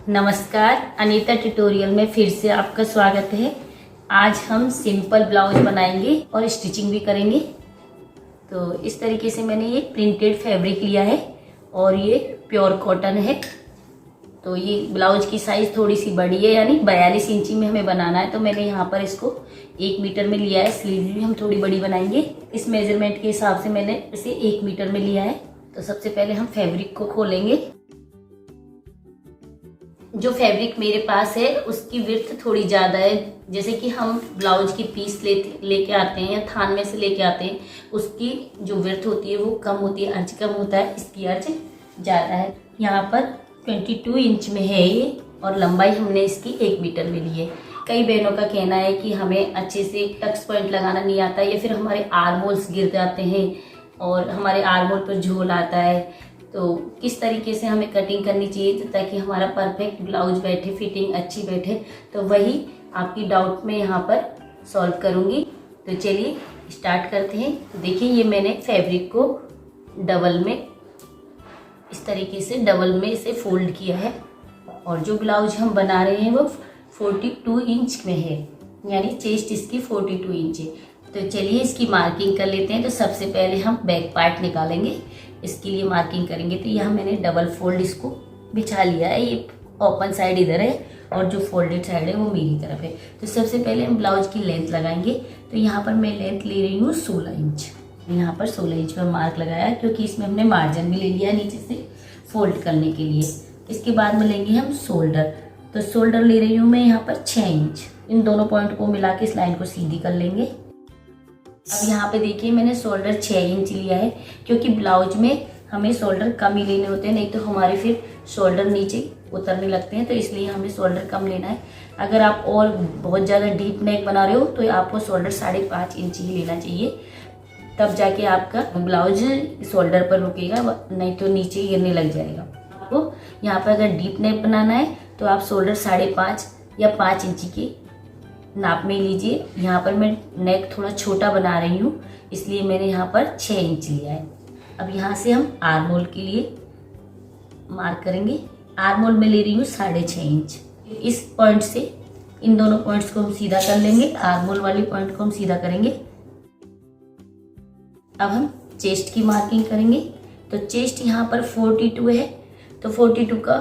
नमस्कार, अनीता ट्यूटोरियल में फिर से आपका स्वागत है। आज हम सिंपल ब्लाउज बनाएंगे और स्टिचिंग भी करेंगे। तो इस तरीके से मैंने ये प्रिंटेड फैब्रिक लिया है और ये प्योर कॉटन है। तो ये ब्लाउज की साइज थोड़ी सी बड़ी है, यानी 42 इंची में हमें बनाना है। तो मैंने यहाँ पर इसको 1 मीटर में लिया है। स्लीव भी हम थोड़ी बड़ी बनाएंगे। इस मेजरमेंट के हिसाब से मैंने इसे 1 मीटर में लिया है। तो सबसे पहले हम फैब्रिक को खोलेंगे। जो फैब्रिक मेरे पास है उसकी विड्थ थोड़ी ज़्यादा है। जैसे कि हम ब्लाउज की पीस लेके आते हैं या थान में से लेके आते हैं, उसकी जो विड्थ होती है वो कम होती है, अर्ज कम होता है। इसकी अर्ज ज़्यादा है। यहाँ पर 22 इंच में है ये और लंबाई हमने इसकी 1 मीटर में ली है। कई बहनों का कहना है कि हमें अच्छे से टक्स पॉइंट लगाना नहीं आता या फिर हमारे आर्म होल्स गिर जाते हैं और हमारे आर्म होल पर झोल आता है। तो किस तरीके से हमें कटिंग करनी चाहिए ताकि हमारा परफेक्ट ब्लाउज बैठे, फिटिंग अच्छी बैठे, तो वही आपकी डाउट में यहाँ पर सॉल्व करूँगी। तो चलिए स्टार्ट करते हैं। देखिए, ये मैंने फैब्रिक को डबल में इस तरीके से डबल में इसे फोल्ड किया है और जो ब्लाउज हम बना रहे हैं वो 42 इंच में है, यानी चेस्ट इसकी 42 इंच है। तो चलिए इसकी मार्किंग कर लेते हैं। तो सबसे पहले हम बैक पार्ट निकालेंगे, इसके लिए मार्किंग करेंगे। तो यहाँ मैंने डबल फोल्ड इसको बिछा लिया है। ये ओपन साइड इधर है और जो फोल्डेड साइड है वो मेरी तरफ है। तो सबसे पहले हम ब्लाउज की लेंथ लगाएंगे। तो यहाँ पर मैं लेंथ ले रही हूँ 16 इंच। यहाँ पर 16 इंच पर मार्क लगाया क्योंकि इसमें हमने मार्जिन भी ले लिया नीचे से फोल्ड करने के लिए। इसके बाद में लेंगे हम शोल्डर। तो शोल्डर ले रही हूँ मैं यहाँ पर 6 इंच। इन दोनों पॉइंट को मिला के इस लाइन को सीधी कर लेंगे। अब यहाँ पे देखिए मैंने शोल्डर 6 इंच लिया है क्योंकि ब्लाउज में हमें शोल्डर कम ही लेने होते हैं, नहीं तो हमारे फिर शोल्डर नीचे उतरने लगते हैं। तो इसलिए हमें शोल्डर कम लेना है। अगर आप और बहुत ज़्यादा डीप नेक बना रहे हो तो आपको शोल्डर 5.5 इंच ही लेना चाहिए, तब जाके आपका ब्लाउज शोल्डर पर रुकेगा, नहीं तो नीचे ही गिरने लग जाएगा। आपको यहाँ पर अगर डीप नेक बनाना है तो आप शोल्डर 5.5 या 5 इंची के नाप में लीजिए। यहाँ पर मैं नेक थोड़ा छोटा बना रही हूँ, इसलिए मैंने यहाँ पर 6 इंच लिया है। अब यहाँ से हम आर्म होल के लिए मार्क करेंगे। आर्म होल में ले रही हूँ 6.5 इंच। इस पॉइंट से इन दोनों पॉइंट्स को हम सीधा कर लेंगे। आर्म होल वाली पॉइंट को हम सीधा करेंगे। अब हम चेस्ट की मार्किंग करेंगे। तो चेस्ट यहाँ पर 42 है, तो 42 का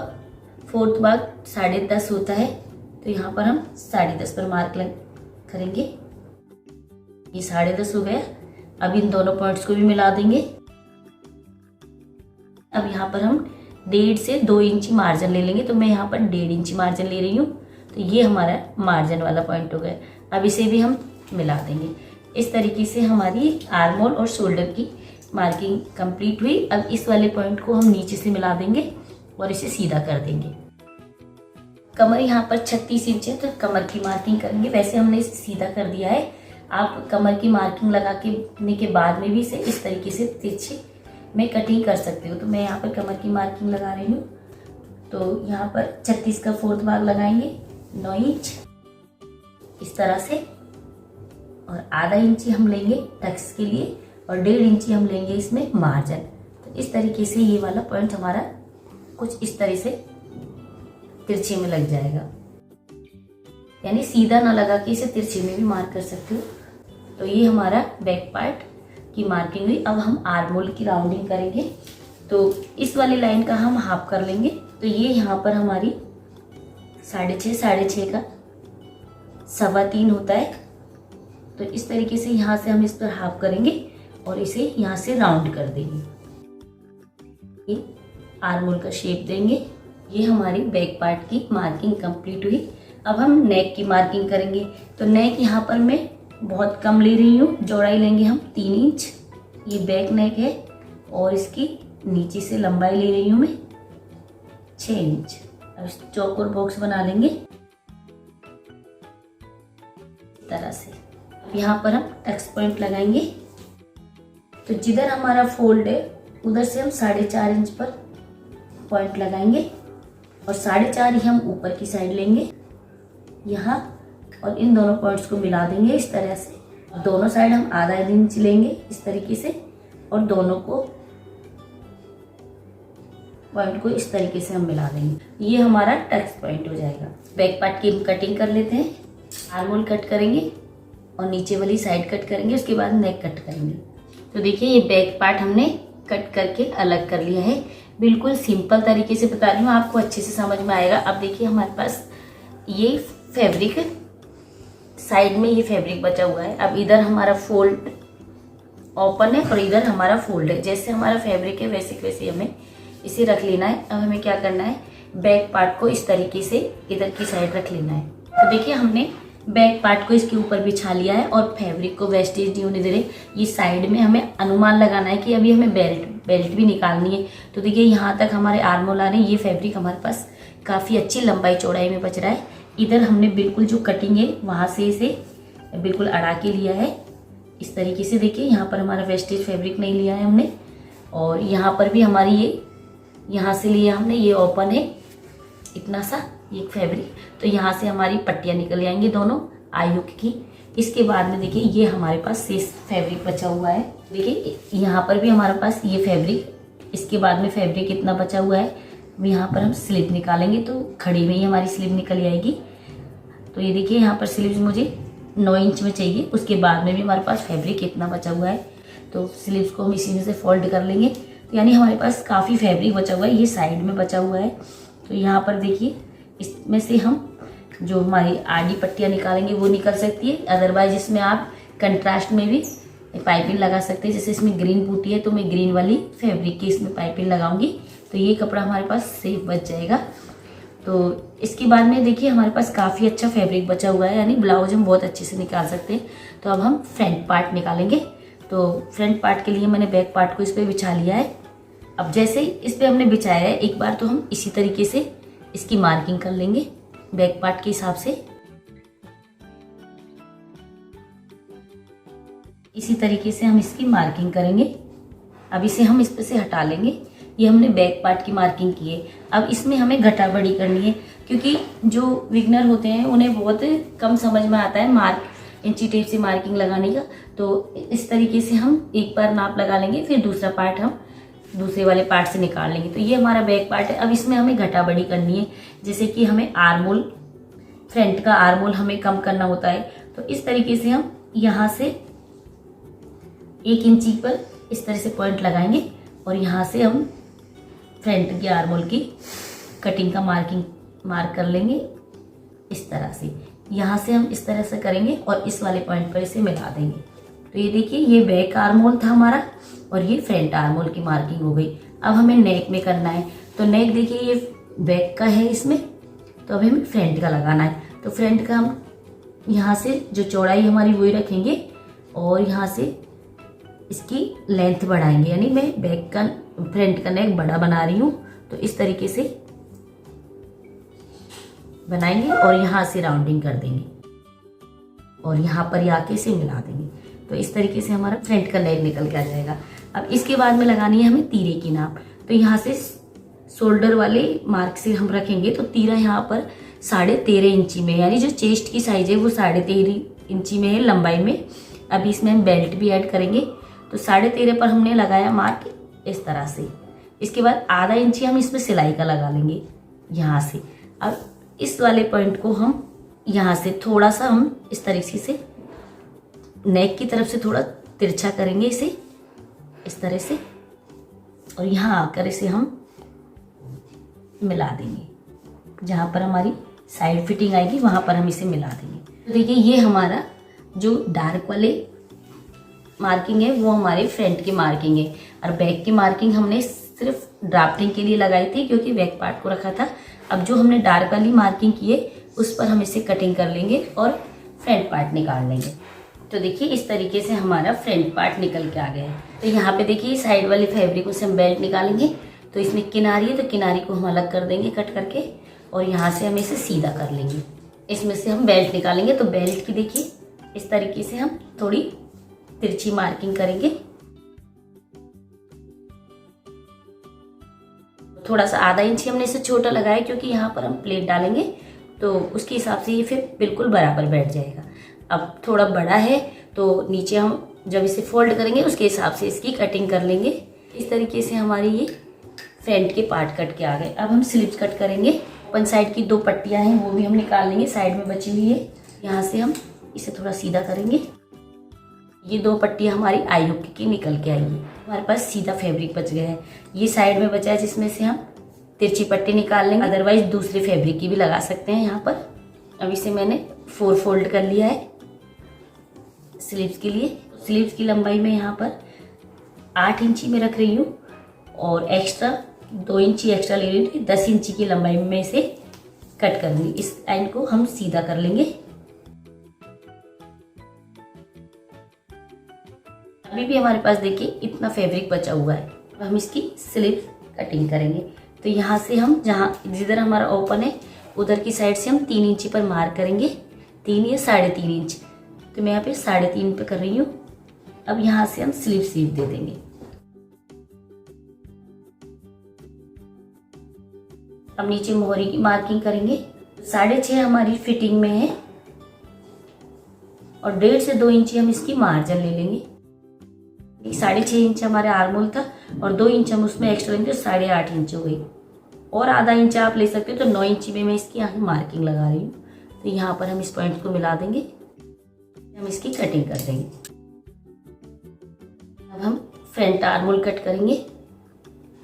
4th भाग 10.5 होता है। तो यहाँ पर हम 10.5 पर मार्क करेंगे। ये 10.5 हो गया। अब इन दोनों पॉइंट्स को भी मिला देंगे। अब यहाँ पर हम 1.5 से 2 इंची मार्जिन ले लेंगे। तो मैं यहाँ पर 1.5 इंची मार्जिन ले रही हूँ। तो ये हमारा मार्जिन वाला पॉइंट हो गया। अब इसे भी हम मिला देंगे। इस तरीके से हमारी आर्म होल और शोल्डर की मार्किंग कंप्लीट हुई। अब इस वाले पॉइंट को हम नीचे से मिला देंगे और इसे सीधा कर देंगे। कमर यहाँ पर 36 इंच है, तो कमर की मार्किंग करेंगे। वैसे हमने इसे सीधा कर दिया है। आप कमर की मार्किंग लगा के बाद में भी इसे इस तरीके से तिरछे में कटिंग कर सकते हो। तो मैं यहाँ पर कमर की मार्किंग लगा रही हूँ। तो यहाँ पर 36 का 4th भाग लगाएंगे 9 इंच इस तरह से, और आधा इंची हम लेंगे टक्स के लिए और 1.5 इंची हम लेंगे इसमें मार्जिन। तो इस तरीके से ये वाला पॉइंट हमारा कुछ इस तरह से तिरछे में लग जाएगा, यानी सीधा ना लगा के इसे तिरछे में भी मार्क कर सकते हो। तो ये हमारा बैक पार्ट की मार्किंग हुई। अब हम आर्म होल की राउंडिंग करेंगे। तो इस वाली लाइन का हम हाफ कर लेंगे। तो ये यहाँ पर हमारी 6.5 का 3.25 होता है। तो इस तरीके से यहाँ से हम इस पर हाफ करेंगे और इसे यहाँ से राउंड कर देंगे। ये आर्म होल का शेप देंगे। ये हमारी बैक पार्ट की मार्किंग कंप्लीट हुई। अब हम नेक की मार्किंग करेंगे। तो नेक यहाँ पर मैं बहुत कम ले रही हूँ। चौड़ाई लेंगे हम 3 इंच। ये बैक नेक है और इसकी नीचे से लंबाई ले रही हूँ मैं 6 इंच। अब इस चौकोर बॉक्स बना लेंगे इस तरह से। यहाँ पर हम टक्स पॉइंट लगाएंगे। तो जिधर हमारा फोल्ड है उधर से हम 4.5 इंच पर पॉइंट लगाएंगे और 4.5 ही हम ऊपर की साइड लेंगे यहाँ, और इन दोनों पॉइंट्स को मिला देंगे इस तरह से। दोनों साइड हम आधा इंच लेंगे इस तरीके से और दोनों को पॉइंट को इस तरीके से हम मिला देंगे। ये हमारा टच पॉइंट हो जाएगा। बैक पार्ट की हम कटिंग कर लेते हैं। आर्म होल कट करेंगे और नीचे वाली साइड कट करेंगे, उसके बाद नेक कट करेंगे। तो देखिए ये बैक पार्ट हमने कट करके अलग कर लिया है। बिल्कुल सिंपल तरीके से बता रही हूँ, आपको अच्छे से समझ में आएगा। अब देखिए हमारे पास ये फैब्रिक साइड में, ये फैब्रिक बचा हुआ है। अब इधर हमारा फोल्ड ओपन है और इधर हमारा फोल्ड है। जैसे हमारा फैब्रिक है वैसे वैसे हमें इसे रख लेना है। अब हमें क्या करना है, बैक पार्ट को इस तरीके से इधर की साइड रख लेना है। तो देखिए हमने बैक पार्ट को इसके ऊपर बिछा लिया है और फैब्रिक को वेस्टेज नहीं होने दे रहे। ये साइड में हमें अनुमान लगाना है कि अभी हमें बेल्ट भी निकालनी है। तो देखिए यहाँ तक हमारे आर्म होल आ रहे हैं। ये फैब्रिक हमारे पास काफ़ी अच्छी लंबाई चौड़ाई में बच रहा है। इधर हमने बिल्कुल जो कटिंग है वहाँ से इसे बिल्कुल अड़ा के लिया है इस तरीके से। देखिए यहाँ पर हमारा वेस्टेज फैब्रिक नहीं लिया है हमने, और यहाँ पर भी हमारी ये यहाँ से लिया हमने, ये ओपन है इतना सा ये फैब्रिक। तो यहाँ से हमारी पट्टियाँ निकल जाएंगी दोनों आयुक की। इसके बाद में देखिए ये हमारे पास शेष फैब्रिक बचा हुआ है। देखिए यहाँ पर भी हमारे पास ये फैब्रिक, इसके बाद में फैब्रिक इतना बचा हुआ है। यहाँ पर हम स्लिप निकालेंगे तो खड़ी में ही हमारी स्लिप निकल जाएगी। तो ये देखिए यहाँ पर स्लिप मुझे 9 इंच में चाहिए। उसके बाद में भी हमारे पास फैब्रिक इतना बचा हुआ है। तो स्लीव्स को हम इसी में से फोल्ड कर लेंगे। तो यानी हमारे पास काफ़ी फैब्रिक बचा हुआ है, ये साइड में बचा हुआ है। तो यहाँ पर देखिए इसमें से हम जो हमारी आडी पट्टियाँ निकालेंगे वो निकल सकती है। अदरवाइज इसमें आप कंट्रास्ट में भी पाइपिंग लगा सकते हैं। जैसे इसमें ग्रीन बूटी है तो मैं ग्रीन वाली फैब्रिक की इसमें पाइपिंग लगाऊंगी, तो ये कपड़ा हमारे पास सेफ बच जाएगा। तो इसके बाद में देखिए हमारे पास काफ़ी अच्छा फैब्रिक बचा हुआ है, यानी ब्लाउज हम बहुत अच्छे से निकाल सकते हैं। तो अब हम फ्रंट पार्ट निकालेंगे। तो फ्रंट पार्ट के लिए मैंने बैक पार्ट को इस पर बिछा लिया है। अब जैसे ही इस पर हमने बिछाया है, एक बार तो हम इसी तरीके से इसकी मार्किंग कर लेंगे बैक पार्ट के हिसाब से। इसी तरीके से हम इसकी मार्किंग करेंगे। अब इसे हम इस पे से हटा लेंगे। ये हमने बैक पार्ट की मार्किंग की है। अब इसमें हमें घटा बढ़ी करनी है, क्योंकि जो बिगनर होते हैं उन्हें बहुत कम समझ में आता है मार्क इंची टेप से मार्किंग लगाने का। तो इस तरीके से हम एक बार नाप लगा लेंगे, फिर दूसरा पार्ट हम दूसरे वाले पार्ट से निकाल लेंगे। तो ये हमारा बैक पार्ट है। अब इसमें हमें घटा बढ़ी करनी है, जैसे कि हमें आर्म होल, फ्रंट का आर्म होल हमें कम करना होता है। तो इस तरीके से हम यहाँ से 1 इंची पर इस तरह से पॉइंट लगाएंगे और यहाँ से हम फ्रंट की आर्म होल की कटिंग का मार्क कर लेंगे इस तरह से। यहाँ से हम इस तरह से करेंगे और इस वाले पॉइंट पर इसे मिला देंगे। तो ये देखिए ये बैक आर्म होल था हमारा और ये फ्रंट आर्म होल की मार्किंग हो गई। अब हमें नेक में करना है। तो नेक देखिए ये बैक का है इसमें, तो अभी हमें फ्रंट का लगाना है। तो फ्रंट का हम यहाँ से जो चौड़ाई हमारी वही रखेंगे और यहाँ से इसकी लेंथ बढ़ाएंगे, यानी मैं बैक का फ्रंट का नेक बड़ा बना रही हूँ। तो इस तरीके से बनाएंगे और यहाँ से राउंडिंग कर देंगे और यहाँ पर आके इसे मिला देंगे। तो इस तरीके से हमारा फ्रंट का नेक निकल के आ जाएगा। अब इसके बाद में लगानी है हमें तीरे की नाप। तो यहाँ से शोल्डर वाले मार्क से हम रखेंगे। तो तीरा यहाँ पर 13.5 इंची में, यानी जो चेस्ट की साइज है वो 13.5 इंची में है लंबाई में। अभी इसमें हम बेल्ट भी ऐड करेंगे। तो 13.5 पर हमने लगाया मार्क इस तरह से। इसके बाद आधा इंची हम इसमें सिलाई का लगा लेंगे यहाँ से। अब इस वाले पॉइंट को हम यहाँ से थोड़ा सा हम इस तरीके से नेक की तरफ से थोड़ा तिरछा करेंगे इसे इस तरह से, और यहाँ आकर इसे हम मिला देंगे। जहाँ पर हमारी साइड फिटिंग आएगी वहाँ पर हम इसे मिला देंगे। तो देखिए ये हमारा जो डार्क वाले मार्किंग है वो हमारे फ्रंट की मार्किंग है, और बैक की मार्किंग हमने सिर्फ ड्राफ्टिंग के लिए लगाई थी क्योंकि बैक पार्ट को रखा था। अब जो हमने डार्क वाली मार्किंग की है उस पर हम इसे कटिंग कर लेंगे और फ्रंट पार्ट निकाल लेंगे। तो देखिए इस तरीके से हमारा फ्रंट पार्ट निकल के आ गया है। तो यहाँ पे देखिए साइड वाली फैब्रिक से हम बेल्ट निकालेंगे। तो इसमें किनारी है तो किनारी को हम अलग कर देंगे कट करके, और यहाँ से हम इसे सीधा कर लेंगे। इसमें से हम बेल्ट निकालेंगे। तो बेल्ट की देखिए इस तरीके से हम थोड़ी तिरछी मार्किंग करेंगे। थोड़ा सा आधा इंच हमने इसे छोटा लगाया क्योंकि यहाँ पर हम प्लेट डालेंगे तो उसके हिसाब से ये फिर बिल्कुल बराबर बैठ जाएगा। अब थोड़ा बड़ा है तो नीचे हम जब इसे फोल्ड करेंगे उसके हिसाब से इसकी कटिंग कर लेंगे। इस तरीके से हमारी ये फ्रंट के पार्ट कट के आ गए। अब हम स्लीव्स कट करेंगे। ओपन साइड की 2 पट्टियां हैं वो भी हम निकाल लेंगे, साइड में बची हुई है। यहाँ से हम इसे थोड़ा सीधा करेंगे। ये 2 पट्टियां हमारी आई हुक की निकल के आई है। हमारे पास सीधा फैब्रिक बच गया है। ये साइड में बचा है जिसमें से हम तिरछी पट्टी निकाल लेंगे, अदरवाइज दूसरे फैब्रिक की भी लगा सकते हैं यहाँ पर। अब इसे मैंने 4 फोल्ड कर लिया है स्लीव्स के लिए। स्लीव्स की लंबाई में यहाँ पर 8 इंची में रख रही हूँ और एक्स्ट्रा 2 इंची एक्स्ट्रा ले रही हूँ। 10 इंची की लंबाई में से कट कर दूंगी। इस लाइन को हम सीधा कर लेंगे। अभी भी हमारे पास देखिए इतना फैब्रिक बचा हुआ है। अब हम इसकी स्लीव कटिंग करेंगे। तो यहाँ से हम जिधर हमारा ओपन है उधर की साइड से हम 3 इंची पर मार्क करेंगे, 3 या 3.5 इंच। तो मैं यहाँ पे 3.5 पे कर रही हूँ। अब यहाँ से हम स्लीव दे देंगे। अब नीचे मोहरी की मार्किंग करेंगे। 6.5 हमारी फिटिंग में है और 1.5 से 2 इंची हम इसकी मार्जिन ले लेंगे। 6.5 इंच हमारे आर्मोल था और 2 इंच हम उसमें एक्स्ट्रा लेंगे, तो 8.5 इंच हो गई। और आधा इंच आप ले सकते हो, तो 9 इंची में मैं इसकी यहाँ मार्किंग लगा रही हूँ। तो यहाँ पर हम इस पॉइंट को मिला देंगे, हम इसकी कटिंग कर देंगे। अब हम फ्रंट आर्मोल कट करेंगे।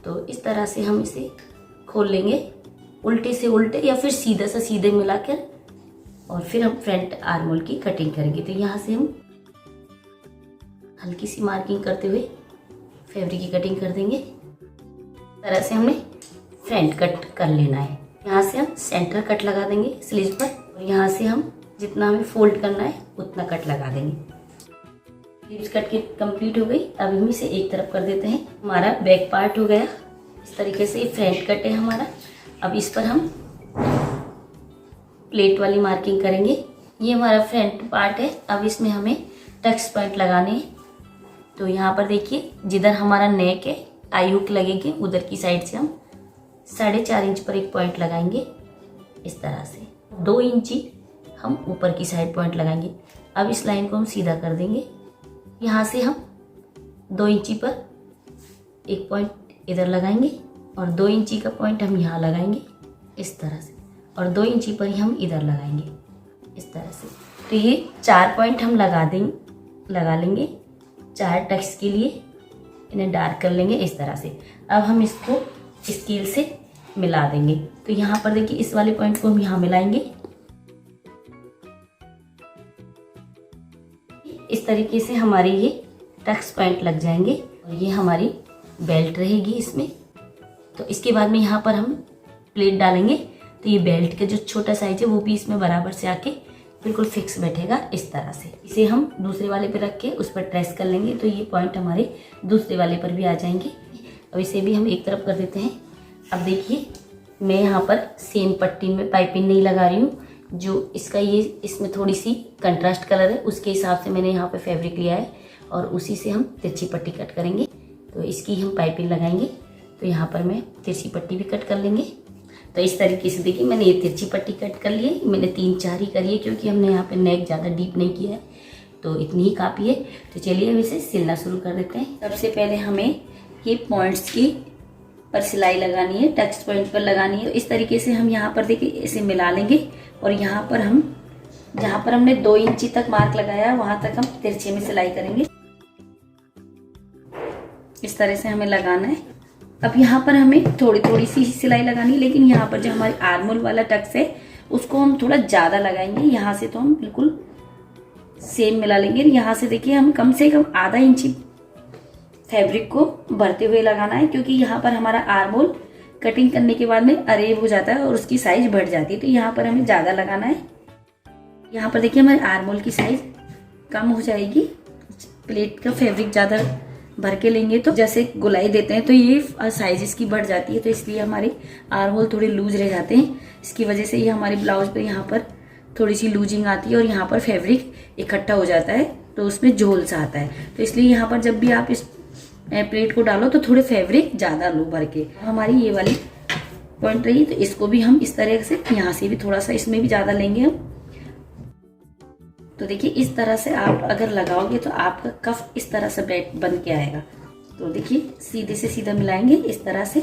तो इस तरह से हम इसे खोल लेंगे, उल्टे से उल्टे या फिर सीधा से सीधे मिलाकर, और फिर हम फ्रंट आर्मोल की कटिंग करेंगे। तो यहाँ से हम हल्की सी मार्किंग करते हुए फैब्रिक की कटिंग कर देंगे। इस तरह से हमें फ्रंट कट कर लेना है। यहाँ से हम सेंटर कट लगा देंगे स्लीव पर और यहाँ से हम जितना हमें फोल्ड करना है उतना कट लगा देंगे। स्लीव्स कट के कंप्लीट हो गई। अब हम इसे एक तरफ कर देते हैं। हमारा बैक पार्ट हो गया। इस तरीके से फ्रंट कट है हमारा। अब इस पर हम प्लेट वाली मार्किंग करेंगे। ये हमारा फ्रंट पार्ट है। अब इसमें हमें टक्स पॉइंट लगाने हैं। तो यहाँ पर देखिए जिधर हमारा नेक है आई हुक लगेगी, उधर की साइड से हम 4.5 इंच पर एक पॉइंट लगाएंगे। इस तरह से 2 इंची हम ऊपर की साइड पॉइंट लगाएंगे। अब इस लाइन को हम सीधा कर देंगे। यहाँ से हम 2 इंची पर एक पॉइंट इधर लगाएंगे और 2 इंची का पॉइंट हम यहाँ लगाएंगे इस तरह से, और 2 इंची पर ही हम इधर लगाएंगे इस तरह से। तो ये 4 पॉइंट हम लगा लेंगे 4 टक्स के लिए। इन्हें डार्क कर लेंगे इस तरह से। अब हम इसको स्केल से मिला देंगे। तो यहाँ पर देखिए इस वाले पॉइंट को हम यहाँ मिलाएंगे। इस तरीके से हमारे ये टक्स पॉइंट लग जाएंगे और ये हमारी बेल्ट रहेगी इसमें। तो इसके बाद में यहाँ पर हम प्लेट डालेंगे। तो ये बेल्ट का जो छोटा साइज है वो भी इसमें बराबर से आके बिल्कुल फिक्स बैठेगा इस तरह से। इसे हम दूसरे वाले पे रख के उस पर ट्रेस कर लेंगे। तो ये पॉइंट हमारे दूसरे वाले पर भी आ जाएंगे। अब इसे भी हम एक तरफ कर देते हैं। अब देखिए मैं यहाँ पर सेम पट्टी में पाइपिंग नहीं लगा रही हूँ। जो इसका ये इसमें थोड़ी सी कंट्रास्ट कलर है उसके हिसाब से मैंने यहाँ पर फैब्रिक लिया है और उसी से हम तिरछी पट्टी कट करेंगे। तो इसकी हम पाइपिंग लगाएंगे। तो यहाँ पर मैं तिरछी पट्टी भी कट कर लेंगे। तो इस तरीके से देखिए मैंने ये तिरछी पट्टी कट कर ली है। मैंने 3-4 ही करी है क्योंकि हमने यहाँ पे नेक ज़्यादा डीप नहीं किया है, तो इतनी ही काफ़ी है। तो चलिए अब इसे सिलना शुरू कर देते हैं। सबसे पहले हमें ये पॉइंट्स की पर सिलाई लगानी है, टच पॉइंट पर लगानी है। तो इस तरीके से हम यहाँ पर देखिए इसे मिला लेंगे और यहाँ पर हम जहाँ पर हमने 2 इंची तक मार्क लगाया वहाँ तक हम तिरछे में सिलाई करेंगे। इस तरह से हमें लगाना है। अब यहाँ पर हमें थोड़ी थोड़ी सी सिलाई लगानी है, लेकिन यहाँ पर जो हमारे आर्मोल वाला टक्स है उसको हम थोड़ा ज़्यादा लगाएंगे। यहाँ से तो हम बिल्कुल सेम मिला लेंगे। यहाँ से देखिए हम कम से कम आधा इंची फैब्रिक को भरते हुए लगाना है, क्योंकि यहाँ पर हमारा आर्मोल कटिंग करने के बाद में अरेब हो जाता है और उसकी साइज बढ़ जाती है। तो यहाँ पर हमें ज़्यादा लगाना है। यहाँ पर देखिए हमारे आर्मोल की साइज कम हो जाएगी। प्लेट का फैब्रिक ज़्यादा भर के लेंगे तो जैसे गोलाई देते हैं तो ये साइज इसकी बढ़ जाती है, तो इसलिए हमारे आर्महोल थोड़े लूज रह जाते हैं। इसकी वजह से ये हमारे ब्लाउज पे यहाँ पर थोड़ी सी लूजिंग आती है और यहाँ पर फैब्रिक इकट्ठा हो जाता है तो उसमें झोल सा आता है। तो इसलिए यहाँ पर जब भी आप इस प्लेट को डालो तो थोड़े फैब्रिक ज़्यादा लो भर के। हमारी ये वाली पॉइंट रही तो इसको भी हम इस तरह से यहाँ से भी थोड़ा सा इसमें भी ज़्यादा लेंगे हम। तो देखिए इस तरह से आप अगर लगाओगे तो आपका कफ इस तरह से बन के आएगा। तो देखिए सीधे से सीधा मिलाएंगे इस तरह से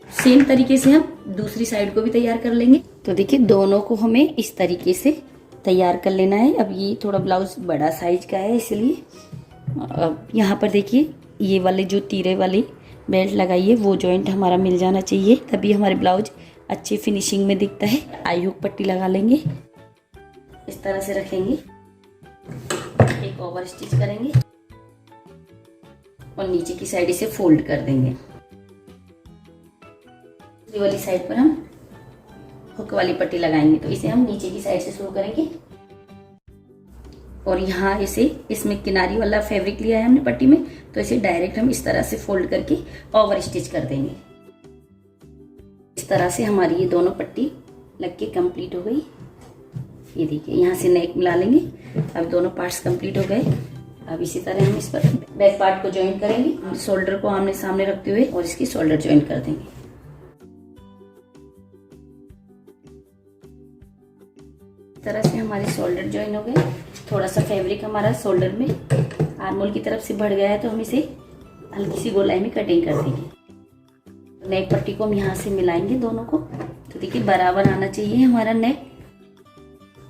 सेम तरीके से हम दूसरी साइड को भी तैयार कर लेंगे। तो देखिए दोनों को हमें इस तरीके से तैयार कर लेना है। अब ये थोड़ा ब्लाउज बड़ा साइज का है, इसलिए अब यहाँ पर देखिए ये वाले जो तीरे वाली बेल्ट लगाइए वो जॉइंट हमारा मिल जाना चाहिए, तभी हमारे ब्लाउज अच्छी फिनिशिंग में दिखता है। आई हुक पट्टी लगा लेंगे, इस तरह से रखेंगे, एक ओवर स्टिच करेंगे और नीचे की साइड इसे फोल्ड कर देंगे। दूसरी वाली साइड पर हम हुक वाली पट्टी लगाएंगे, तो इसे हम नीचे की साइड से शुरू करेंगे और यहाँ इसे इसमें किनारी वाला फैब्रिक लिया है हमने पट्टी में, तो इसे डायरेक्ट हम इस तरह से फोल्ड करके ओवर स्टिच कर देंगे। इस तरह से हमारी ये दोनों पट्टी लग के कंप्लीट हो गई। ये देखिए यहाँ से नेक मिला लेंगे। अब दोनों पार्ट्स कंप्लीट हो गए। अब इसी तरह हम इस पर बैक पार्ट को ज्वाइन करेंगे, शोल्डर को आमने सामने रखते हुए और इसकी शोल्डर ज्वाइन कर देंगे। इस तरह से हमारे शोल्डर ज्वाइन हो गए। थोड़ा सा फैब्रिक हमारा शोल्डर में आर्मोल की तरफ से बढ़ गया है, तो हम इसे हल्की सी गोलाई में कटिंग कर देंगे। नेक पट्टी को हम यहाँ से मिलाएंगे दोनों को, तो देखिए बराबर आना चाहिए हमारा नेक।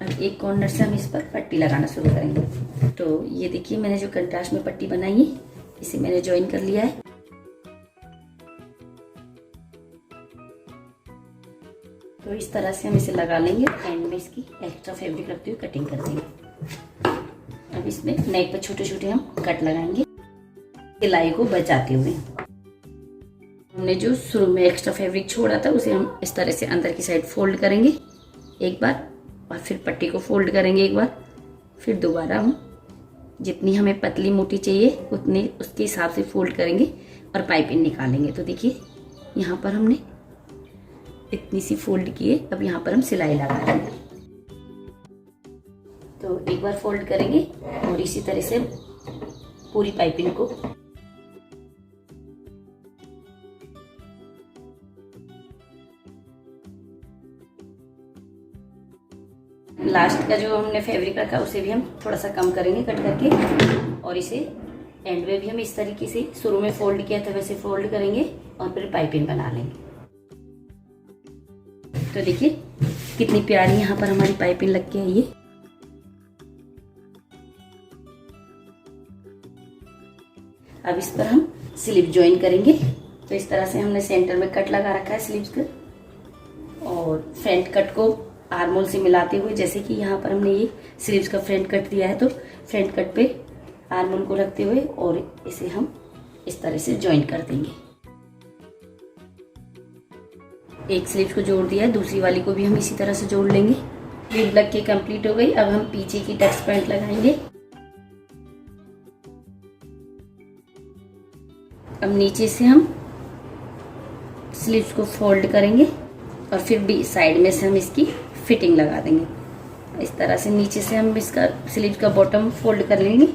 अब एक कॉर्नर से हम इस पर पट्टी लगाना शुरू करेंगे। तो ये देखिए मैंने जो कंट्रास्ट में पट्टी बनाई है इसे मैंने ज्वाइन कर लिया है। तो इस तरह से हम इसे लगा लेंगे, एंड में इसकी एक्स्ट्रा फैब्रिक रखते हुए कटिंग कर देंगे। अब इसमें नेक पर छोटे छोटे हम कट लगाएंगे सिलाई को बचाते हुए। हमने जो शुरू में एक्स्ट्रा फैब्रिक छोड़ा था उसे हम इस तरह से अंदर की साइड फोल्ड करेंगे एक बार, और फिर पट्टी को फोल्ड करेंगे एक बार, फिर दोबारा हम जितनी हमें पतली मोटी चाहिए उतने उसके हिसाब से फोल्ड करेंगे और पाइपिंग निकालेंगे। तो देखिए यहाँ पर हमने इतनी सी फोल्ड किए। अब यहाँ पर हम सिलाई लगा लेंगे। तो एक बार फोल्ड करेंगे और इसी तरह से पूरी पाइपिंग को लास्ट का जो हमने फैब्रिक रखा उसे भी हम थोड़ा सा कम करेंगे कट करके, और इसे एंड में भी हम इस तरीके से शुरू में फोल्ड किया था वैसे फोल्ड करेंगे और फिर पाइपिंग बना लेंगे। तो देखिए कितनी प्यारी यहाँ पर हमारी पाइपिंग लग के आई है। अब इस पर हम स्लीव ज्वाइन करेंगे। तो इस तरह से हमने सेंटर में कट लगा रखा है स्लीव्स का, और फ्रंट कट को आर्मोल से मिलाते हुए, जैसे कि यहाँ पर हमने ये स्लीव्स का फ्रंट कट दिया है, तो फ्रंट कट पे आर्मोल को रखते हुए और इसे हम इस तरह से ज्वाइन कर देंगे। एक स्लीव को जोड़ दिया है, दूसरी वाली को भी हम इसी तरह से जोड़ लेंगे। स्लीव लग के कंप्लीट हो गई। अब हम पीछे की टक्स पॉइंट लगाएंगे। अब नीचे से हम स्लीव्स को फोल्ड करेंगे और फिर भी साइड में से हम इसकी फिटिंग लगा देंगे। इस तरह से नीचे से हम इसका स्लीव का बॉटम फोल्ड कर लेंगे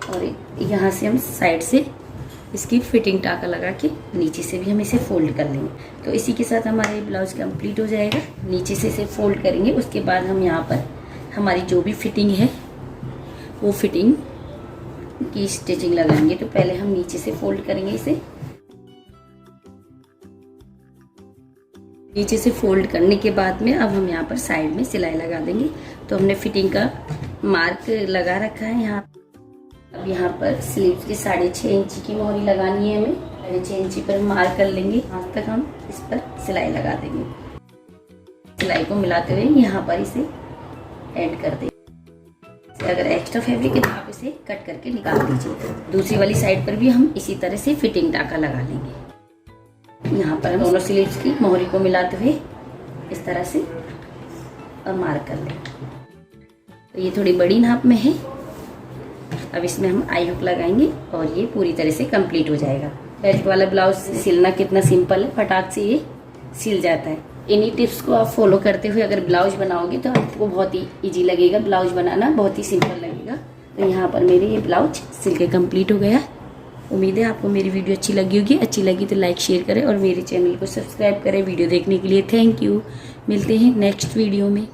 और यहाँ से हम साइड से इसकी फिटिंग टाका लगा के नीचे से भी हम इसे फोल्ड कर लेंगे। तो इसी के साथ हमारा ये ब्लाउज कंप्लीट हो जाएगा। नीचे से इसे फोल्ड करेंगे, उसके बाद हम यहाँ पर हमारी जो भी फिटिंग है वो फिटिंग की स्टिचिंग लगाएंगे। तो पहले हम नीचे से फोल्ड करेंगे इसे। नीचे से फोल्ड करने के बाद में अब हम यहाँ पर साइड में सिलाई लगा देंगे। तो हमने फिटिंग का मार्क लगा रखा है यहाँ। अब यहाँ पर स्लीव की 6.5 इंची की मोहरी लगानी है हमें। 6.5 इंची पर मार्क कर लेंगे, यहाँ तक हम इस पर सिलाई लगा देंगे। सिलाई को मिलाते हुए यहाँ पर इसे ऐड कर देंगे। अगर एक्स्ट्रा फैब्रिक है तो आप इसे कट करके निकाल दीजिए। दूसरी वाली साइड पर भी हम इसी तरह से फिटिंग टाका लगा लेंगे। यहाँ पर हम दोनों स्लीव्स की मोहरी को मिलाते हुए इस तरह से और मार्क कर लेंगे। तो ये थोड़ी बड़ी नाप में है। अब इसमें हम आई हुक लगाएंगे और ये पूरी तरह से कंप्लीट हो जाएगा। बेल्ट वाला ब्लाउज सिलना कितना सिंपल है, फटाक से ये सिल जाता है। इन्हीं टिप्स को आप फॉलो करते हुए अगर ब्लाउज बनाओगे तो आपको बहुत ही इजी लगेगा। ब्लाउज बनाना बहुत ही सिंपल लगेगा। तो यहाँ पर मेरे ये ब्लाउज सिल के कंप्लीट हो गया। उम्मीद है आपको मेरी वीडियो अच्छी लगी होगी। अच्छी लगी तो लाइक शेयर करें और मेरे चैनल को सब्सक्राइब करें। वीडियो देखने के लिए थैंक यू। मिलते हैं नेक्स्ट वीडियो में।